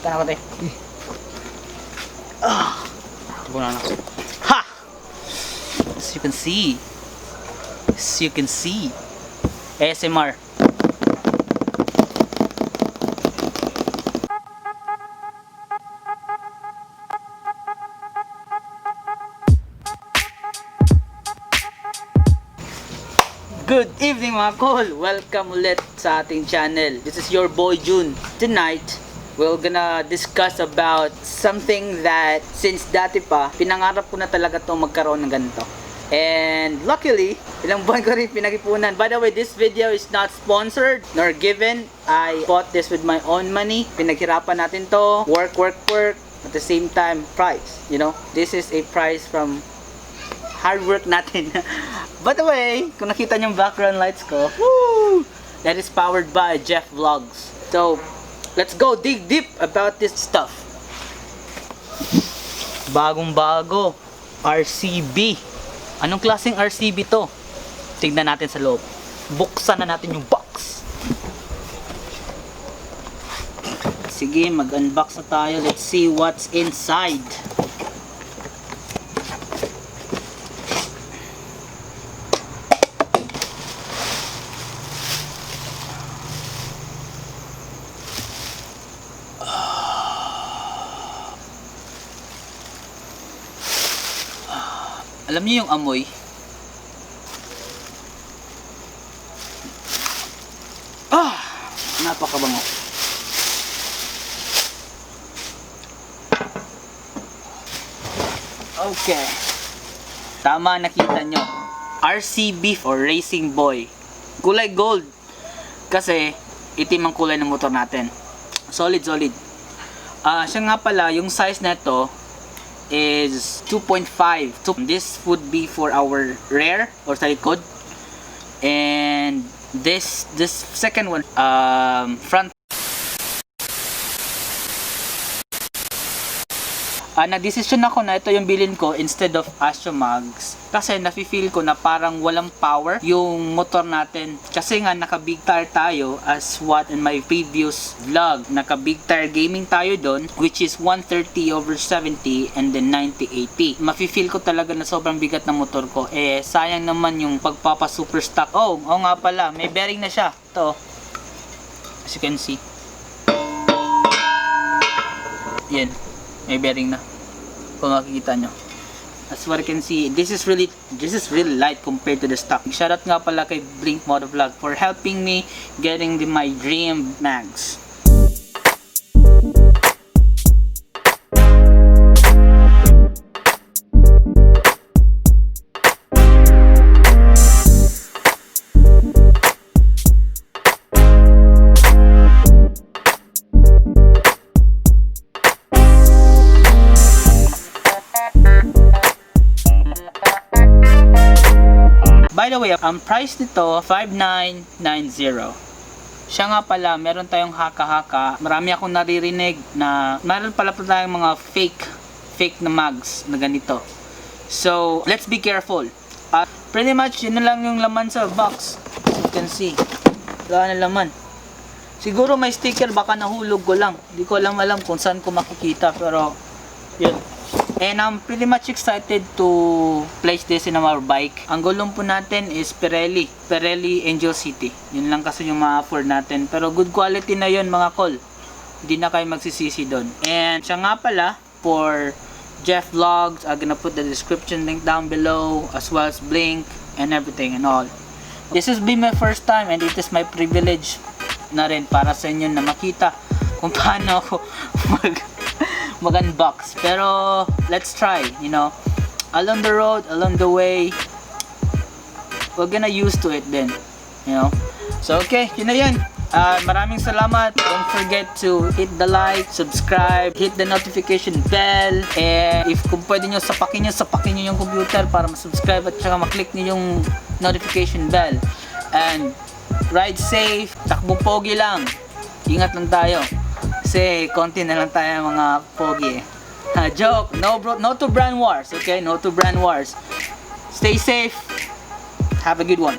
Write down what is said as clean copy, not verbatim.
Tara ko tayo. Tubunan ako. Ha! As you can see. As you can see. ASMR. Good evening mga kol! Welcome ulit sa ating channel. This is your boy Jun. Tonight, we're gonna discuss about something that since dati pa, pinangarap ko na talaga itong magkaroon ng ganito. And luckily, ilang buwan ko rin pinag-ipunan. By the way, this video is not sponsored nor given. I bought this with my own money. Pinaghirapan natin to. Work. At the same time, prize. You know, this is a prize from hard work natin. By the way, kung nakita niyo yung background lights ko, woo! That is powered by Jeff Vlogs. So, let's go dig deep about this stuff. Bagong-bago. RCB. Anong klaseng RCB to? Tignan natin sa loob. Buksan na natin yung box. Sige, mag-unbox na tayo. Let's see what's inside. Alam niyo yung amoy? Napakabango. Okay. Tama, nakita nyo. RCB or Racing Boy. Kulay gold. Kasi itim ang kulay ng motor natin. Solid. Siya nga pala, yung size na ito is 2.5. So this would be for our rear or sa likod, and this second one front. Nag-decision ako na ito yung bilhin ko instead of Astro Mags kasi nafe-feel ko na parang walang power yung motor natin kasi nga naka big tire tayo, as what in my previous vlog, naka big tire gaming tayo doon, which is 130/70 and then 90/80. Mafe-feel ko talaga na sobrang bigat ng motor ko. Sayang naman yung pagpapa super stock. Oo nga pala, may bearing na siya to, as you can see. Yan, may bearing na. Kung makikita nyo, as what you can see, this is really light compared to the stock. Shoutout nga pala kay Motovlogg for helping me getting my dream mags. By the way, ang price nito 5,990. Siya nga pala, meron tayong haka-haka. Marami akong naririnig na meron pala tayong mga fake na mags na ganito. So, let's be careful. Pretty much, yun na lang yung laman sa box. As you can see, wala na laman. Siguro may sticker, baka nahulog ko lang. Hindi ko alam kung saan ko makikita, pero yun. And I'm pretty much excited to place this in our bike. Ang gulong po natin is Pirelli Angel City. Yun lang kasi yung ma-afford natin. Pero good quality na yun mga kol. Hindi na kayo magsisisi doon. And siya nga pala, for Jeff Vlogs, I'm gonna put the description link down below, as well as link and everything and all. This has been my first time and it is my privilege na rin para sa inyo na makita kung paano ako mag-unbox. Pero let's try, you know, along the road, along the way, we're gonna used to it then, you know. So okay, yun na yun. Maraming salamat. Don't forget to hit the like, subscribe, hit the notification bell, and if kung pwede nyo sapakin nyo yung computer para ma-subscribe at saka maklik nyo yung notification bell. And ride safe, takbong pogi lang, ingat lang tayo kasi konti na lang tayo mga pogi. Joke, no to brand wars, okay? No to brand wars. Stay safe, have a good one.